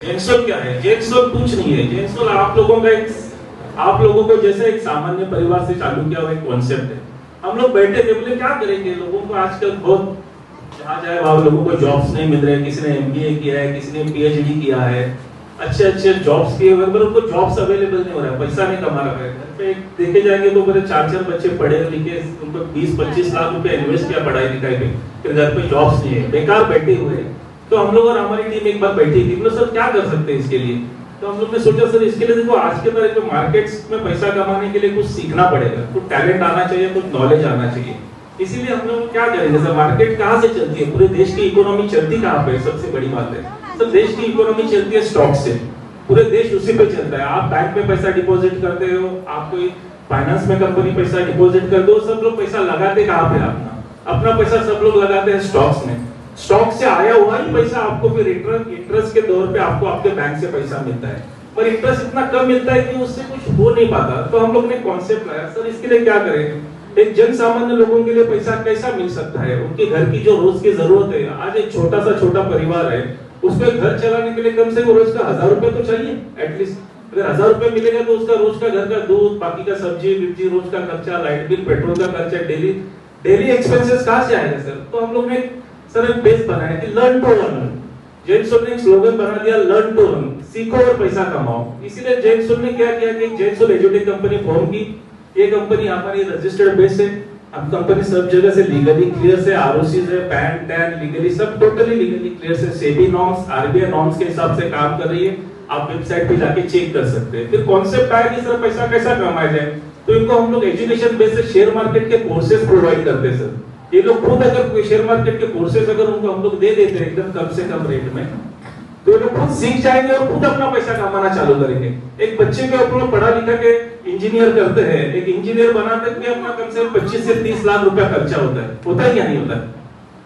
जेनसोल क्या है? जेनसोल कुछ नहीं है। जेनसोल आप लोगों को जैसे एक सामान्य परिवार से चालू किया हुआ एक कॉन्सेप्ट है। हम लोग बैठे थे, बोले क्या करेंगे, लोगों को आजकल बहुत जहाँ जाए वहां लोगों को जॉब्स नहीं मिल रहे। किसी ने एमबीए किया है, किसी ने पीएचडी किया है, अच्छे अच्छे जॉब्स किए हुए, पर उनको जॉब्स अवेलेबल नहीं हो रहा है, पैसा नहीं कमा रहा है। घर पे देखे जाएंगे तो मेरे 4-4 बच्चे पढ़े लिखे, उनको 20-25 लाख रुपए इन्वेस्ट किया पढ़ाई लिखाई पे, फिर घर पे जॉब्स नहीं है, बेकार बैठे हुए हैं। तो हम लोग और हमारी टीम एक बार बैठी थी, बोले सर क्या कर सकते हैं इसके लिए। तो हम लोग ने सोचा सर इसके लिए देखो आज के तरह मार्केट्स में पैसा कमाने के लिए कुछ सीखना पड़ेगा, कुछ टैलेंट आना चाहिए, कुछ नॉलेज आना चाहिए। इसीलिए हम लोग क्या करेंगे सर, मार्केट कहाँ से चलती है, पूरे देश की इकोनॉमी चलती कहाँ पे, सबसे बड़ी बात है सर, देश की इकोनॉमी चलती है स्टॉक से। पूरे देश उसी पे चलता है। आप बैंक में पैसा डिपॉजिट करते हो, आप कोई फाइनेंस में कंपनी पैसा डिपॉजिट कर दो, सब लोग पैसा लगाते कहाँ पे, अपना पैसा सब लोग लगाते हैं स्टॉक्स में। स्टॉक से आया हुआ ही पैसा आपको फिर इंटरेस्ट के तौर पे आपको आपके बैंक से पैसा मिलता है, पर इंटरेस्ट इतना कम मिलता है कि उससे कुछ हो नहीं पाता। तो हम लोग ने कॉन्सेप्ट लाया सर इसके लिए क्या करें, एक जन सामान्य लोगों के लिए पैसा कैसा मिल सकता है, उनके घर की जो रोज की जरूरत है। आज एक छोटा परिवार है, उसको घर चलाने के लिए कम से कम रोज का 1000 रुपए तो चाहिए एटलीस्ट। अगर 1000 रुपए मिलेगा तो उसका रोज का घर का दूध, बाकी का सब्जी मिर्ची, रोज का खर्चा, लाइट बिल, पेट्रोल का खर्चा, डेली एक्सपेंसेस कहाँ से आएगा सर। तो हम लोग ने सर एक बेस बनाया कि लर्न टू अर्न। जेनसोल ने एक स्लोगन बना दिया, लर्न टू अर्न, सीखो और पैसा कमाओ। इसीलिए जेनसोल ने क्या किया कि जेनसोल एजुटेक कंपनी फॉर्म की। ये कंपनी हमारी रजिस्टर्ड बेस है। अब कंपनी सब जगह से लीगली क्लियर है, आरओसीज है, पैन टैन लीगली सब टोटली लीगली क्लियर है, सेबी नॉर्म्स, आरबीआई नॉर्म्स के हिसाब से काम कर रही है। आप वेबसाइट पे जाके चेक कर सकते हैं। फिर कॉन्सेप्ट आया कि सर पैसा कैसा कमाया जाए, तो इनको हम लोग एजुकेशन बेस से शेयर मार्केट के कोर्सेज प्रोवाइड करते हैं सर। ये लोग खुद अगर शेयर मार्केट के कोर्सेज अगर उनको हम लोग दे देते हैं एकदम कम से कम रेट में, तो ये लोग खुद सीख जाएंगे और खुद अपना पैसा कमाना चालू करेंगे। एक बच्चे के ऊपर पढ़ा लिखा के इंजीनियर करते हैं, एक इंजीनियर बनाते भी अपना कम से कम 25 से 30 लाख रुपया खर्चा होता है क्या नहीं होता है,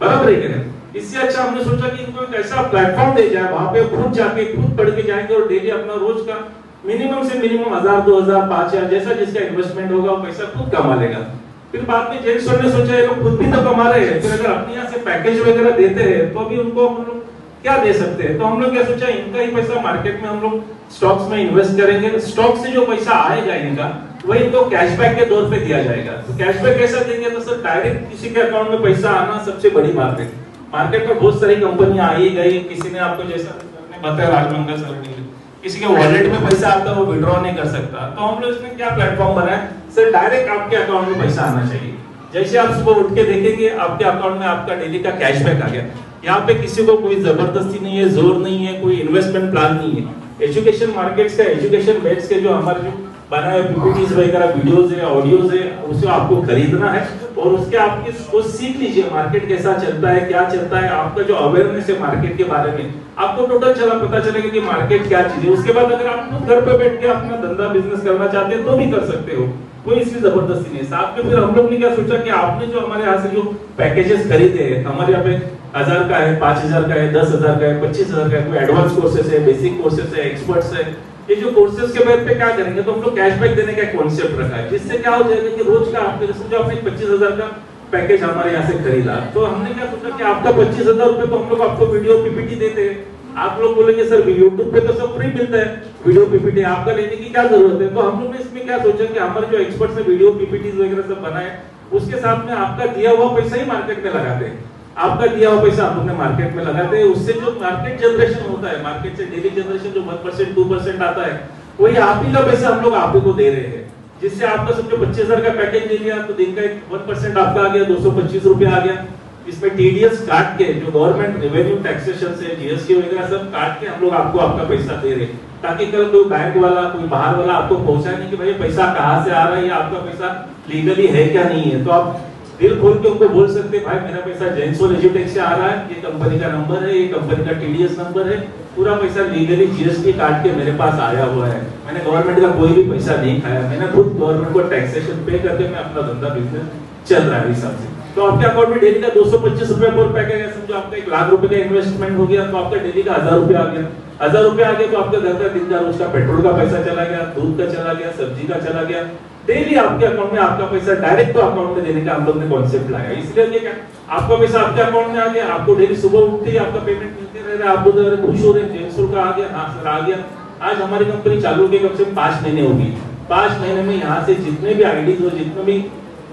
बराबर है क्या। इससे अच्छा हमने सोचा कि इनको एक ऐसा प्लेटफॉर्म दे जाए, वहां पे खुद जाके खुद पढ़ के जाएंगे और डेली अपना रोज का मिनिमम से मिनिमम 1000, 2000, 5000 जैसा जिसका इन्वेस्टमेंट होगा वो पैसा खुद कमा लेगा। फिर बाद में जेनसोल ने सोचा ये लोग खुद भी तो कमा रहे हैं, फिर अगर अपने यहाँ से पैकेज वगैरह देते हैं तो अभी उनको हम लोग क्या दे सकते हैं। तो हम लोग क्या सोचा, इनका ही पैसा मार्केट में हम लोग स्टॉक्स में इन्वेस्ट करेंगे। स्टॉक से जो पैसा आएगा इनका, वही इनको कैशबैक के तौर पे दिया जाएगा। तो कैशबैक कैसा देंगे, तो सर डायरेक्ट किसी के अकाउंट में पैसा आना सबसे बड़ी बात है। मार्केट में बहुत सारी कंपनियां आई गई, किसी ने आपको जैसा बताया राजमंगल सर ने, किसी के वॉलेट में पैसा आता है वो विड्रॉ नहीं कर सकता। तो हम लोग इसमें क्या प्लेटफॉर्म बनाए, सर डायरेक्ट आपके अकाउंट में पैसा आना चाहिए। जैसे आप सुबह उठ के देखेंगे आपके अकाउंट में आपका डेली का कैशबैक आ गया। यहाँ पे किसी को कोई जबरदस्ती नहीं है, जोर नहीं है, कोई इन्वेस्टमेंट प्लान नहीं है। एजुकेशन मार्केट्स का, एजुकेशन बेट्स के जो हमारे जो बनाए पीपीटीज वगैरह, वीडियोस है, ऑडियोज है, उसे आपको खरीदना है और उसके आप उसको सीख लीजिए मार्केट कैसा चलता है, क्या चलता है। आपका जो अवेयरनेस है मार्केट के बारे में आपको टोटल पता चलेगा कि मार्केट क्या चीज है। उसके बाद अगर आप खुद घर पे बैठ के अपना धंधा बिजनेस करना चाहते हैं तो भी कर सकते हो, कोई इसकी जबरदस्ती नहीं। साथ में फिर हम लोग ने क्या सोचा कि आपने जो हमारे यहाँ से जो पैकेजेस खरीदे हैं, हमारे यहाँ पे 1000 का है, 5000 का है, 10000 का है, 25000 का है, कोई एडवांस कोर्सेस है, बेसिक कोर्सेस है, एक्सपर्ट्स है। ये जो कोर्सेज के बेस पे क्या करेंगे, तो हम लोग कैशबैक देने का कॉन्सेप्ट रखा है, जिससे क्या हो जाएगा कि रोज का आपके जो आपने 25000 का पैकेज हमारे यहाँ से खरीदा, तो हमने क्या सोचा कि आपका 25000 रुपए तो हम लोग आपको वीडियो पीपीटी देते हैं। आप लोग बोलेंगे सर यूट्यूब पे तो सब फ्री मिलता है, वीडियो पीपीटी आपका लेने की क्या जरूरत है। तो हम लोग ने इसमें क्या सोचा कि हमारे जो एक्सपर्ट्स ने वीडियो पीपीटीज वगैरह सब बनाए, उसके साथ में आपका दिया हुआ पैसा ही मार्केट में लगाते हैं। आपका दिया हुआ पैसा हम लोग ने मार्केट में लगाते हैं। उससे जो मार्केट जनरेशन होता है, मार्केट से डेली जनरेशन जो 1%, 2% आता है, वही आप ही का पैसा हम लोग आप ही को दे रहे हैं। जिससे आपका समझो 25000 का पैकेज ले लिया तो दिन का 1% आपका आ गया, 225 रुपया आ गया। इसमें टीडीएस काट के जो गवर्नमेंट रेवेन्यू टैक्सेशन से जीएसटी वगैरह सब काट के हम लोग आपको आपका पैसा दे रहे हैं, ताकि कल कोई बैंक वाला, कोई बाहर वाला आपको पहुंचा नहीं कि भाई पैसा कहाँ से आ रहा है या आपका पैसा लीगली है क्या नहीं है। तो आप दिल खोल के उनको बोल सकते हैं भाई मेरा पैसा जेनसोल एजुटेक से आ रहा है, ये कंपनी का नंबर है, ये कंपनी का टीडीएस नंबर है, पूरा पैसा लीगली जीएसटी काट के मेरे पास आया हुआ है, मैंने गवर्नमेंट का कोई भी पैसा नहीं खाया, मैंने खुद गवर्नमेंट को टैक्सेशन पे करके मैं अपना धंधा बिजनेस चल रहा है हिसाब से। तो आपके अकाउंट में डेली का 225 रुपया पर पैकेज है, समझो आपका 1 लाख रुपए का इन्वेस्टमेंट हो गया तो आपका डेली का 1000 रुपया आ गया। 1000 रुपया आ गया तो आपके घर का दिन का रोज का पेट्रोल का पैसा चला गया, दूध का चला गया, सब्जी का चला गया। डेली आपके अकाउंट में आपका पैसा डायरेक्ट तो अकाउंट में देने का हम लोग ने कॉन्सेप्ट लाया। इसलिए क्या आपका पैसा आपके अकाउंट में आ गया, आपको डेली सुबह उठते ही आपका पेमेंट मिलते रह रहे, आप उधर खुश हो रहे, जेंसोल का आ गया, हाँ सर आ गया। आज हमारी कंपनी चालू के कम से कम 5 महीने होगी। 5 महीने में यहाँ से जितने भी आईडीज हो, जितने भी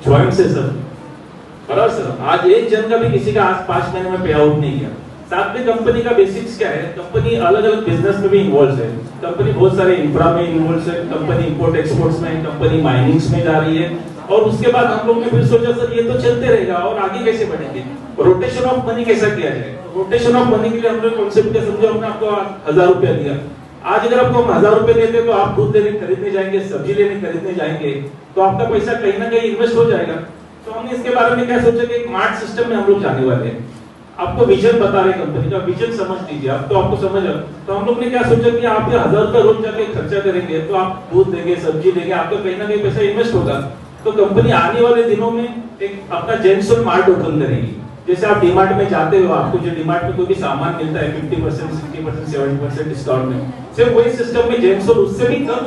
ज्वाइंट्स है सर, बराबर सर, आज एक जन का भी किसी का आज 5 महीने में पे आउट नहीं किया। साथ में कंपनी का बेसिक्स क्या है, कंपनी अलग अलग बिजनेस में भी इन्वॉल्व है, कंपनी बहुत सारे इंफ्रा में इन्वॉल्व है, कंपनी इंपोर्ट एक्सपोर्ट्स में, कंपनी माइनिंग्स में जा रही है। और उसके बाद हम लोग ने फिर सोचा सर ये तो चलते रहेगा और आगे कैसे बढ़ेंगे, रोटेशन ऑफ मनी कैसा किया जाए। रोटेशन ऑफ मनी के लिए हमने कॉन्सेप्ट क्या समझा, हमने आपको 1000 रुपया दिया। आज अगर आपको हम 1000 रुपए देते तो आप दूध लेने खरीदने जाएंगे, सब्जी लेने खरीदने जाएंगे, तो आपका पैसा कहीं ना कहीं इन्वेस्ट हो जाएगा। तो हमने इसके बारे में क्या सोचा कि एक मार्ट सिस्टम में हम लोग जाने वाले हैं। आपको विजन बता रहे कंपनी का, विजन समझ लीजिए, अब तो आपको समझ आ। तो हम लोग ने क्या सोचा कि आप 1000 रुपए रोज जाके खर्चा करेंगे तो आप दूध देंगे, सब्जी देंगे, आपका कहीं ना कहीं पैसा इन्वेस्ट होगा। तो कंपनी आने वाले दिनों में एक अपना जेंसोल मार्ट ओपन करेगी। जैसे आप डीमार्ट में जाते हो, आपको जो डीमार्ट में कोई भी सामान मिलता है 50%, 60%, 70% डिस्काउंट में, सिर्फ वही सिस्टम में जेंसोल उससे भी कम,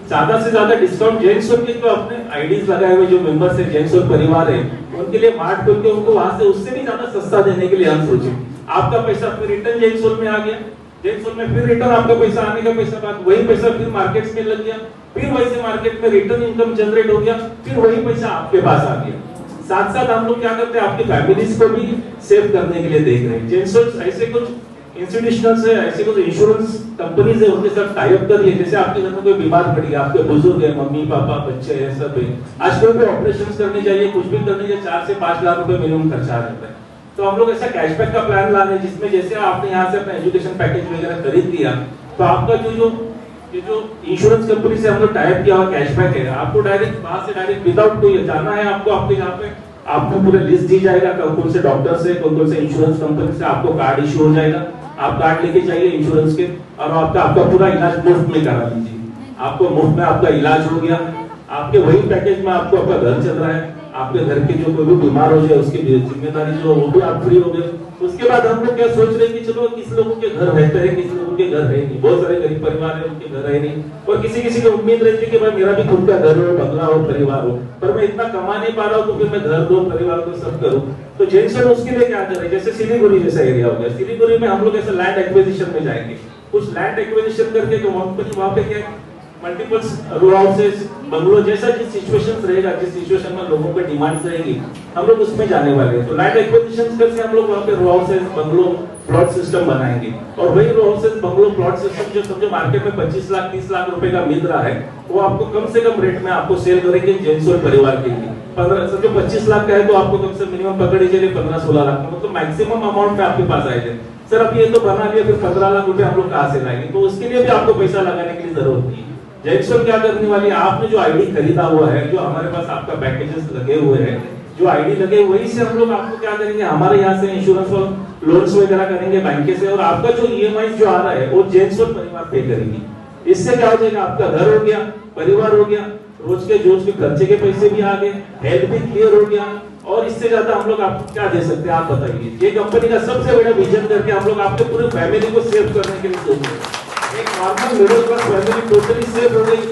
ज्यादा से ज्यादा डिस्काउंट जेंसोल के जो अपने आईडीज लगाए हुए जो मेंबर्स है, जेंसोल परिवार है, उनके लिए मार्ट खोल के उनको वहां से उससे भी ज्यादा सस्ता देने के लिए हम सोचे। आपका पैसा फिर रिटर्न जेंसोल में आ गया, जेंसोल में फिर रिटर्न आपका पैसा आने का पैसा बाद वही पैसा फिर मार्केट्स में लग गया, फिर वही से मार्केट में रिटर्न इनकम जनरेट हो गया, फिर वही पैसा आपके पास आ गया। साथ साथ हम लोग क्या करते हैं, आपकी फैमिलीज को भी सेव करने के लिए देख रहे हैं। जेंसोल ऐसे कुछ इंस्टीट्यूशनल्स है, ऐसे कुछ इंश्योरेंस कंपनीज है, उनके साथ टाई अप करिए। जैसे आपके घर में कोई बीमार पड़ी है, आपके बुजुर्ग है, मम्मी पापा बच्चे हैं, सब है, आज कोई भी ऑपरेशन करने जाइए, कुछ भी करने जाइए, 4 से 5 लाख रुपए मिनिमम खर्चा आ जाता है। तो हम लोग ऐसा कैशबैक का प्लान ला रहे हैं जिसमें जैसे आपने यहाँ से अपना एजुकेशन पैकेज वगैरह खरीद लिया, तो आपका जो इंश्योरेंस कंपनी से हम लोग टाई अप किया हुआ कैशबैक है, आपको डायरेक्ट वहां से डायरेक्ट विदाउट कोई जाना है आपको, आपके यहाँ पे आपको पूरा लिस्ट दी जाएगा, कौन से डॉक्टर से, कौन से इंश्योरेंस कंपनी से आपको कार्ड इशू हो जाएगा। आप कार्ड लेके जाइए इंश्योरेंस के, और आपका पूरा इलाज मुफ्त में करा लीजिए। आपको मुफ्त में आपका इलाज हो गया, आपके वही पैकेज में आपको आपका घर चल रहा है, आपके घर के जो कोई भी बीमार हो जाए उसकी जिम्मेदारी जो वो भी आप फ्री हो गए। उसके बाद हम लोग क्या सोच रहे हैं कि चलो किस लोगों के घर रहते हैं, किस लोगों के घर है नहीं, बहुत सारे गरीब परिवार है उनके घर है नहीं, और किसी किसी की उम्मीद रहती है कि भाई मेरा भी खुद का घर हो, बंगला हो, परिवार हो, पर मैं इतना कमा नहीं पा रहा हूँ तो फिर मैं घर दो, परिवार को सब करूँ। तो जेंसोल उसके लिए क्या करें, जैसे सिलीगुड़ी जैसा एरिया हो गया, सिलीगुड़ी में हम लोग ऐसा लैंड एक्विजिशन में जाएंगे, कुछ लैंड एक्विजिशन करके जो वहाँ पे क्या मल्टीपल रो हाउसेस, बंगलो, जैसा जिस सिचुएशन रहेगा, जिस सिचुएशन में लोगों की डिमांड्स रहेगी, हम लोग उसमें जाने वाले हैं। तो लैंड एक्विजिशन करके हम लोग वहाँ पे रो हाउसेस, बंगलो, प्लॉट सिस्टम बनाएंगे, और वही रो हाउसेस, बंगलो, प्लॉट सिस्टम जो समझो मार्केट में 25 लाख 30 लाख रुपए का मिल रहा है, वो आपको कम से कम रेट में आपको सेल करेंगे जेंसोल परिवार के लिए। 15 समझो 25 लाख का है तो आपको कम से मिनिमम पकड़े चलिए 15-16 लाख, मतलब मैक्सिमम अमाउंट में आपके पास आएगा। सर अब ये तो बना लिया, फिर 15 लाख रुपए हम लोग कहाँ से लाएंगे, तो उसके लिए भी आपको पैसा लगाने के लिए जरूरत नहीं है। जेंसोल क्या करने वाली है, आपने जो आईडी खरीदा हुआ है, जो हमारे पास आपका पैकेजेस लगे हुए हैं, जो आईडी लगे वही से हम लोग आपको क्या करेंगे, हमारे यहाँ से इंश्योरेंस और लोन्स वगैरह करेंगे बैंक से, और आपका जो ईएमआई जो आ रहा है वो जेंसोल परिवार पे करेगी। इससे क्या हो जाएगा, आपका घर हो गया, परिवार हो गया, रोज के खर्चे के पैसे भी आ गए, हेल्थ भी क्लियर हो गया, और इससे ज्यादा हम लोग आपको क्या दे सकते हैं आप बताइए। ये कंपनी का सबसे बड़ा विजन करके हम लोग आपके पूरे फैमिली को सेव करने के लिए सोच रहे हैं। एक normal middle class family totally save हो गई।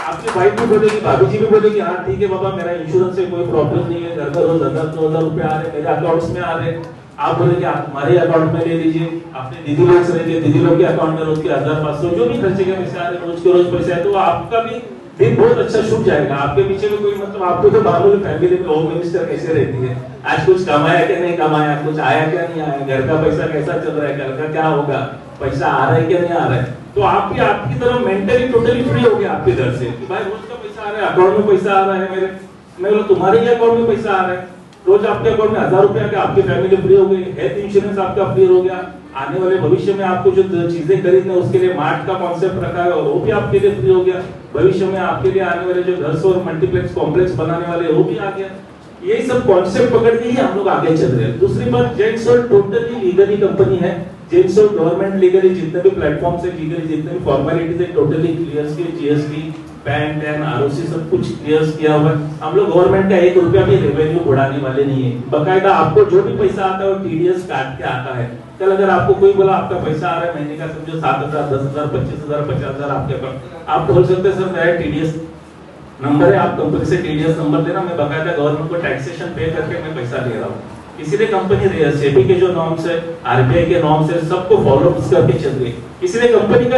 आपकी वाइफ भी बोलेगी, भाभी जी भी बोलेगी, हाँ ठीक है बाबा मेरा इंश्योरेंस से कोई प्रॉब्लम नहीं है, घर का रोज 1000-2000 रुपए आ रहे मेरे अकाउंट्स में आ रहे। आप बोलेंगे हमारे अकाउंट में ले लीजिए, अपने दीदी लोग से लीजिए, दीदी लोग के अकाउंट में रोज के 1500 जो भी खर्चे के पैसे आ रहे, रोज के रोज पैसे आए, तो आपका भी दिन बहुत अच्छा छूट जाएगा। आपके पीछे में कोई मतलब आपको तो मालूम है फैमिली में होम मिनिस्टर कैसे रहती है, आज कुछ कमाया क्या नहीं कमाया, कुछ आया क्या नहीं आया, घर का पैसा कैसा चल रहा है, घर का क्या होगा, पैसा आ रहा है क्या नहीं आ रहा है, तो आप भी आपकी तरह मेंटली टोटली फ्री हो गया आपके घर से कि भाई रोज का पैसा आ रहा है, अकाउंट में पैसा आ रहा है मेरे, मैं बोला तुम्हारे ही अकाउंट में पैसा आ रहा है, रोज आपके अकाउंट में 1000 रुपया का आपकी फैमिली फ्री हो गई, हेल्थ इंश्योरेंस आपका फ्री हो गया, आने वाले भविष्य में आपको जो चीजें खरीदने उसके लिए मार्ट का कॉन्सेप्ट रखा है वो भी आपके लिए फ्री हो गया, भविष्य में आपके लिए आने वाले जो घर और मल्टीप्लेक्स कॉम्प्लेक्स बनाने वाले वो भी आ गया। यही सब कॉन्सेप्ट पकड़ के ही हम लोग आगे चल रहे हैं। दूसरी बात, जेंसोल टोटली लीगली कंपनी है, जेंसोल गवर्नमेंट लीगली जितने भी प्लेटफॉर्म से लीगली जितने भी फॉर्मेलिटीज है टोटली क्लियर की, जीएसटी पैन टैन आरओसी सब कुछ क्लियर किया हुआ है। हम लोग गवर्नमेंट का 1 रुपया भी रेवेन्यू बढ़ाने वाले नहीं है, बकायदा आपको जो भी पैसा आता है वो टीडीएस काट के आता है। कल अगर आपको कोई बोला आपका पैसा आ रहा है महीने का समझो 7000 10000 25000 50000 आपके अकाउंट, आप बोल सकते सर मेरा टीडीएस नंबर है, आप कंपनी से टीडीएस नंबर देना, मैं बकायदा गवर्नमेंट को टैक्सेशन पे करके मैं पैसा ले रहा हूँ। किसी ने कंपनी सेबी के जो नॉर्म्स है, आरबीआई के नॉर्म्स है, सबको फॉलो करके चल रही है। किसी ने कंपनी का